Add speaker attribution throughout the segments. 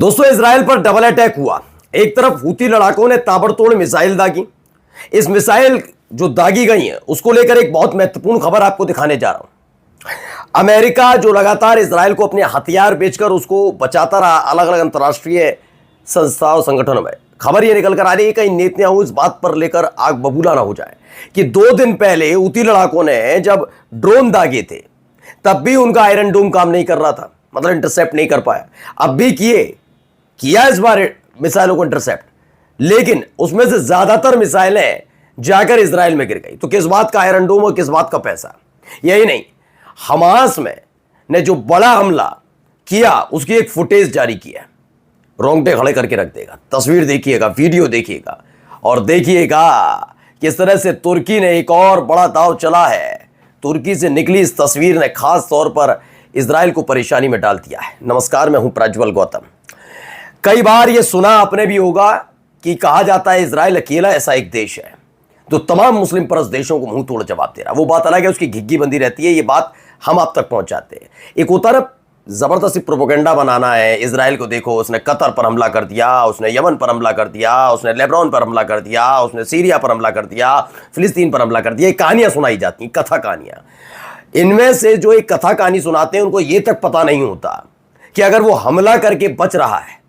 Speaker 1: दोस्तों, इजराइल पर double attack हुआ। एक तरफ हूती लड़ाकों ने ताबड़तोड़ मिसाइल दागी। इस मिसाइल जो दागी गई है उसको लेकर एक बहुत महत्वपूर्ण खबर आपको दिखाने जा रहा हूं। अमेरिका जो लगातार इजराइल को अपने हथियार बेचकर उसको बचाता रहा अलग अलग अंतर्राष्ट्रीय संस्थाओं संगठनों में, खबर यह निकल कर आ रही है कहीं नेतन्याहू इस बात पर लेकर आग बबूला ना हो जाए कि 2 दिन पहले हूती लड़ाकों ने जब ड्रोन दागे थे तब भी उनका आयरन डोम काम नहीं कर रहा था, मतलब इंटरसेप्ट नहीं कर पाया। अब भी किया इस बार मिसाइलों को इंटरसेप्ट, लेकिन उसमें से ज्यादातर मिसाइलें जाकर इजराइल में गिर गई। तो किस बात का आयरन डोम और किस बात का पैसा? यही नहीं, हमास में ने जो बड़ा हमला किया उसकी एक फुटेज जारी किया, रोंगटे खड़े करके रख देगा। तस्वीर देखिएगा, वीडियो देखिएगा और देखिएगा किस तरह से तुर्की ने एक और बड़ा दांव चला है। तुर्की से निकली इस तस्वीर ने खास तौर पर इजराइल को परेशानी में डाल दिया है। नमस्कार, मैं हूं प्रज्वल गौतम। कई बार यह सुना आपने भी होगा कि कहा जाता है इजराइल अकेला ऐसा एक देश है जो तमाम मुस्लिम परस्त देशों को मुंह तोड़ जवाब दे रहा है। वो बात अलग है, उसकी घिग्गी बंदी रहती है, ये बात हम आप तक पहुंचाते हैं। एक होता है जबरदस्ती प्रोपेगेंडा बनाना है। इजराइल को देखो, उसने कतर पर हमला कर दिया, उसने यमन पर हमला कर दिया, उसने लेबनान पर हमला कर दिया, उसने सीरिया पर हमला कर दिया, फिलिस्तीन पर हमला कर दिया। ये कहानियां सुनाई जाती हैं, कथा कहानियां। इनमें से जो एक कथा कहानी सुनाते हैं उनको ये तक पता नहीं होता कि अगर वो हमला करके बच रहा है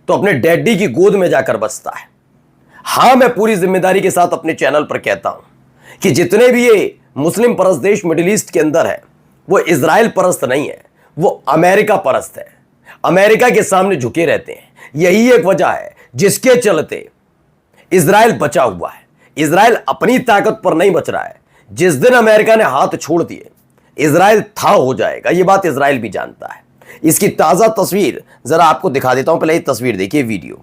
Speaker 1: तो अपने डैडी की गोद में जाकर बचता है। हां, मैं पूरी जिम्मेदारी के साथ अपने चैनल पर कहता हूं कि जितने भी ये मुस्लिम परस्त देश मिडिल ईस्ट के अंदर है वो इजराइल परस्त नहीं है, वो अमेरिका परस्त है। अमेरिका के सामने झुके रहते हैं। यही एक वजह है जिसके चलते इजराइल बचा हुआ है। इजराइल अपनी ताकत पर नहीं बच रहा है। जिस दिन अमेरिका ने हाथ छोड़ दिए इजराइल था हो जाएगा, यह बात इजराइल भी जानता है। इसकी ताजा तस्वीर जरा आपको दिखा देता हूं। पहले ये तस्वीर देखिए, वीडियो।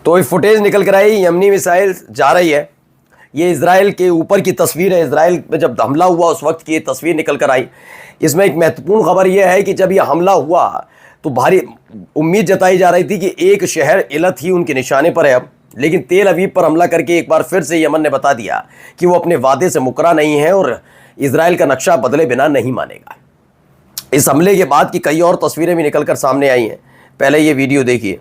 Speaker 1: तो ये फुटेज निकल कर आई, यमनी मिसाइल जा रही है। ये इजराइल के ऊपर की तस्वीर है। इजराइल में जब हमला हुआ उस वक्त की ये तस्वीर निकल कर आई। इसमें एक महत्वपूर्ण खबर यह है कि जब यह हमला हुआ तो भारी उम्मीद जताई जा रही थी कि एक शहर इलत ही उनके निशाने पर है अब, लेकिन तेल अवीव पर हमला करके एक बार फिर से यमन ने बता दिया कि वो अपने वादे से मुकरा नहीं है और इजराइल का नक्शा बदले बिना नहीं मानेगा। इस हमले के बाद की कई और तस्वीरें भी निकलकर सामने आई हैं। पहले ये वीडियो देखिए।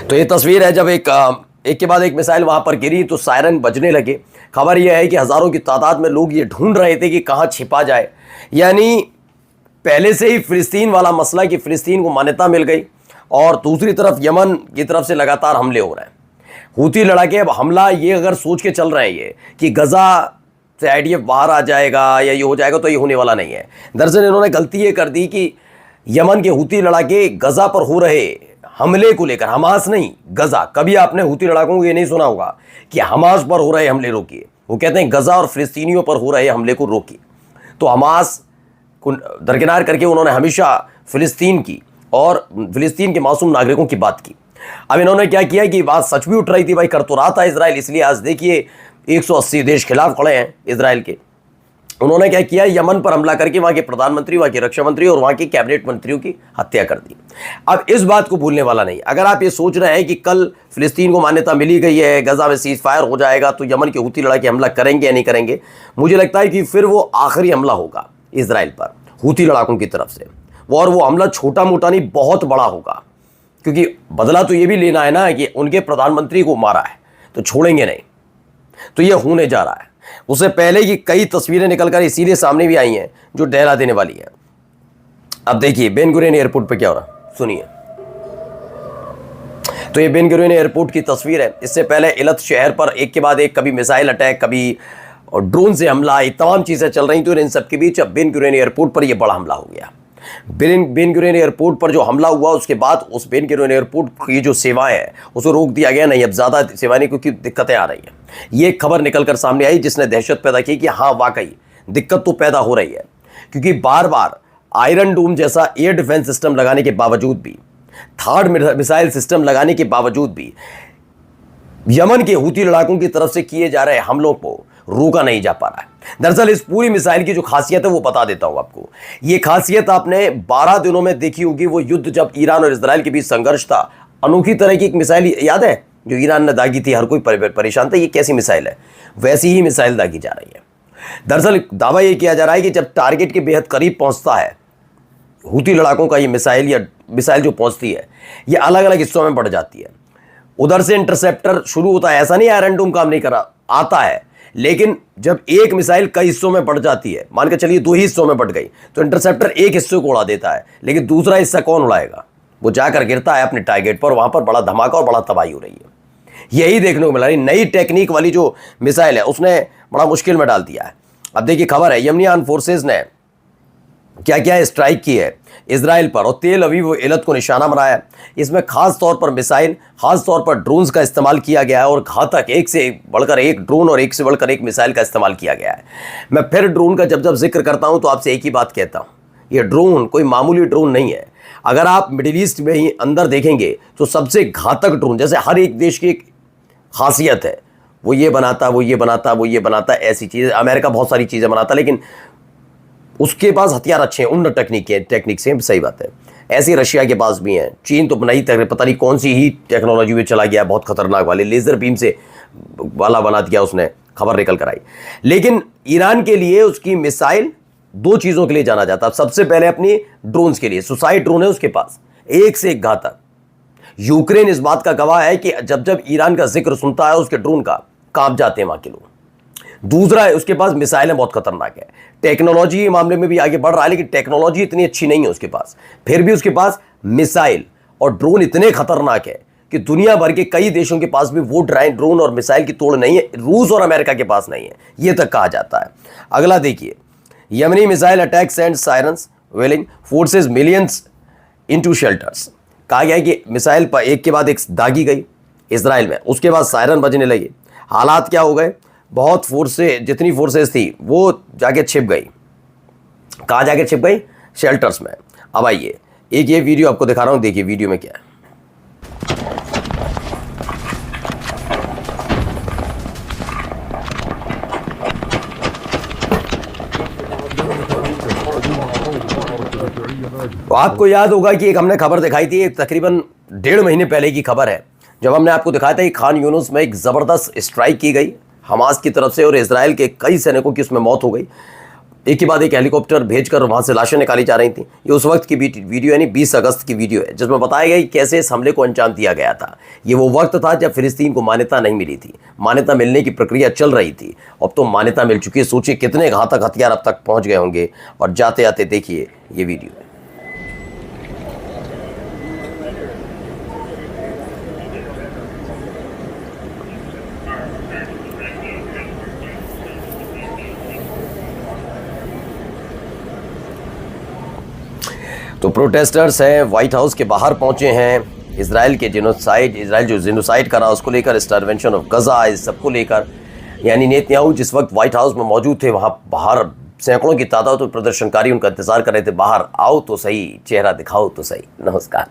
Speaker 1: तो ये तस्वीर है जब एक के बाद एक मिसाइल वहां पर गिरी तो सायरन बजने लगे। खबर यह है कि हजारों की तादाद में लोग ये ढूंढ रहे थे कि कहां छिपा जाए। यानी पहले से ही फिलिस्तीन वाला मसला कि फिलिस्तीन को मान्यता मिल गई और दूसरी तरफ यमन की तरफ से लगातार हमले हो रहे हैं। हूती लड़ाके अब हमला ये अगर सोच के चल रहे हैं ये कि गजा से आईडीएफ बाहर आ जाएगा या ये हो जाएगा, तो ये होने वाला नहीं है। दरअसल इन्होंने गलती ये कर दी कि यमन के हूती लड़ाके गजा पर हो रहे हमले को लेकर, हमास नहीं गजा, कभी आपने हूती लड़ाकों को ये नहीं सुना होगा कि हमास पर हो रहे हमले रोकिए। वो कहते हैं गजा और फिलिस्तीनियों पर हो रहे हमले को रोकिए। तो हमास को दरकिनार करके उन्होंने हमेशा फिलिस्तीन की और फिलिस्तीन के मासूम नागरिकों की बात की। अब इन्होंने क्या किया कि बात सच भी उठ रही थी, भाई कर तो रहा था इजराइल, इसलिए आज देखिए 180 देश खिलाफ खड़े हैं इजराइल के। उन्होंने क्या किया, यमन पर हमला करके वहां के प्रधानमंत्री, वहां के रक्षा मंत्री और वहां के कैबिनेट मंत्रियों की हत्या कर दी। अब इस बात को भूलने वाला नहीं। अगर आप ये सोच रहे हैं कि कल फिलिस्तीन को मान्यता मिली गई है, गजा में सीज फायर हो जाएगा तो यमन के हूती लड़ाके हमला करेंगे या नहीं करेंगे, मुझे लगता है कि फिर वो आखिरी हमला होगा इजराइल पर हूती लड़ाकों की तरफ से। और वो हमला छोटा मोटा नहीं, बहुत बड़ा होगा, क्योंकि बदला तो ये भी लेना है ना कि उनके प्रधानमंत्री को मारा है तो छोड़ेंगे नहीं। तो ये होने जा रहा है। उससे पहले की कई तस्वीरें निकलकर इसीलिए सामने भी आई हैं जो डहला देने वाली हैं। अब देखिए बेन गुरियन एयरपोर्ट पे क्या हो रहा, सुनिए। तो ये बेन गुरियन एयरपोर्ट की तस्वीर है। इससे पहले इलत शहर पर एक के बाद एक, कभी मिसाइल अटैक, कभी ड्रोन से हमला, ये तमाम चीजें चल रही थी। और इन सबके बीच अब बेन गुरियन एयरपोर्ट पर यह बड़ा हमला हो गया। बेन गुरियन एयरपोर्ट पर जो हमला हुआ उसके बाद उस बेन गुरियन एयरपोर्ट की जो सेवाएं हैं उसको रोक दिया गया। नहीं, अब ज़्यादा सेवाएं नहीं, क्योंकि दिक्कतें आ रही हैं। ये खबर निकल कर सामने आई जिसने दहशत पैदा की कि हाँ वाकई दिक्कत तो पैदा हो रही है, क्योंकि बार बार आयरन डोम जैसा एयर डिफेंस सिस्टम लगाने के बावजूद भी, थर्ड मिसाइल सिस्टम लगाने के बावजूद भी यमन के हूती लड़ाकों की तरफ से किए जा रहे हमलों को रोका नहीं जा पा रहा है। दरअसल इस पूरी मिसाइल की जो खासियत है वो बता देता हूं आपको। ये खासियत आपने 12 दिनों में देखी होगी, वो युद्ध जब ईरान और इजराइल के बीच संघर्ष था। अनोखी तरह की एक मिसाइल याद है जो ईरान ने दागी थी, हर कोई परेशान था ये कैसी मिसाइल है, वैसी ही मिसाइल दागी जा रही है। दरअसल दावा यह किया जा रहा है कि जब टारगेट के बेहद करीब पहुंचता है हूती लड़ाकों का ये मिसाइल या मिसाइल जो पहुंचती है ये अलग अलग हिस्सों में बढ़ जाती है। उधर से इंटरसेप्टर शुरू होता है, ऐसा नहीं आयरन डोम काम नहीं करा आता है, लेकिन जब एक मिसाइल कई हिस्सों में बढ़ जाती है, मान के चलिए 2 ही हिस्सों में बढ़ गई, तो इंटरसेप्टर एक हिस्से को उड़ा देता है, लेकिन दूसरा हिस्सा कौन उड़ाएगा? वो जाकर गिरता है अपने टारगेट पर, वहां पर बड़ा धमाका और बड़ा तबाही हो रही है। यही देखने को मिला। नई टेक्निक वाली जो मिसाइल है उसने बड़ा मुश्किल में डाल दिया है। अब देखिए खबर है, यमनी आर्म फोर्सेज ने क्या क्या स्ट्राइक की है इजराइल पर और तेल अवीव एलत को निशाना बनाया है। इसमें खास तौर पर मिसाइल, खास तौर पर ड्रोन्स का इस्तेमाल किया गया है और घातक एक से बढ़कर एक ड्रोन और एक से बढ़कर एक मिसाइल का इस्तेमाल किया गया है। मैं फिर ड्रोन का जब जिक्र करता हूं तो आपसे एक ही बात कहता हूं, ये ड्रोन कोई मामूली ड्रोन नहीं है। अगर आप मिडिल ईस्ट में ही अंदर देखेंगे तो सबसे घातक ड्रोन, जैसे हर एक देश की एक खासियत है, वो ये बनाता, वो ये बनाता, वो ये बनाता, ऐसी चीज़। अमेरिका बहुत सारी चीज़ें बनाता, लेकिन उसके पास हथियार अच्छे हैं, उन्नत टेक्निक से, सही बात है। ऐसे रशिया के पास भी हैं। चीन तो नई पता नहीं कौन सी ही टेक्नोलॉजी में चला गया, बहुत खतरनाक वाले लेज़र बीम से वाला बना दिया उसने, खबर निकल कर आई। लेकिन ईरान के लिए उसकी मिसाइल 2 चीज़ों के लिए जाना जाता है। सबसे पहले अपनी ड्रोन्स के लिए, सुसाइड ड्रोन है उसके पास, एक से एक घातक। यूक्रेन इस बात का गवाह है कि जब जब ईरान का जिक्र सुनता है उसके ड्रोन का कांप जाते हैं वहां के लोग। दूसरा है उसके पास मिसाइलें बहुत खतरनाक है। टेक्नोलॉजी के मामले में भी आगे बढ़ रहा है, लेकिन टेक्नोलॉजी इतनी अच्छी नहीं है उसके पास। फिर भी उसके पास मिसाइल और ड्रोन इतने खतरनाक है कि दुनिया भर के कई देशों के पास भी वो ड्रोन और मिसाइल की तोड़ नहीं है, रूस और अमेरिका के पास नहीं है, यह तक कहा जाता है। अगला देखिए, यमनी मिसाइल अटैक सेंड सायरन्स वेलिंग फोर्सेस मिलियंस इनटू शेल्टर्स। कहा गया है कि मिसाइल पर एक के बाद एक दागी गई इजराइल में, उसके बाद सायरन बजने लगे। हालात क्या हो गए, बहुत फोर्सेस, जितनी फोर्सेस थी वो जाके छिप गई। कहाँ जाके छिप गई? शेल्टर्स में। अब आइए एक ये वीडियो आपको दिखा रहा हूं, देखिए वीडियो में क्या है। तो आपको याद होगा कि एक हमने खबर दिखाई थी, एक तकरीबन 1.5 महीने पहले की खबर है, जब हमने आपको दिखाया था कि खान यूनुस में एक ज़बरदस्त स्ट्राइक की गई हमास की तरफ से और इजराइल के कई सैनिकों की उसमें मौत हो गई। एक के बाद एक हेलीकॉप्टर भेजकर वहाँ से लाशें निकाली जा रही थी। ये उस वक्त की वीडियो यानी 20 अगस्त की वीडियो है, जिसमें बताया गया कि कैसे इस हमले को अंजाम दिया गया था। ये वो वक्त था जब फिलिस्तीन को मान्यता नहीं मिली थी, मान्यता मिलने की प्रक्रिया चल रही थी। अब तो मान्यता मिल चुकी है। सोचिए कितने घातक हथियार अब तक पहुँच गए होंगे। और जाते जाते देखिए ये वीडियो है। तो प्रोटेस्टर्स हैं व्हाइट हाउस के बाहर पहुंचे हैं। इजराइल जो जेनोसाइड करा उसको लेकर, स्टारवेशन ऑफ गजा, इस सबको लेकर, यानी नेतन्याहू जिस वक्त व्हाइट हाउस में मौजूद थे वहां बाहर सैकड़ों की तादाद में प्रदर्शनकारी उनका इंतजार कर रहे थे। बाहर आओ तो सही, चेहरा दिखाओ तो सही। नमस्कार।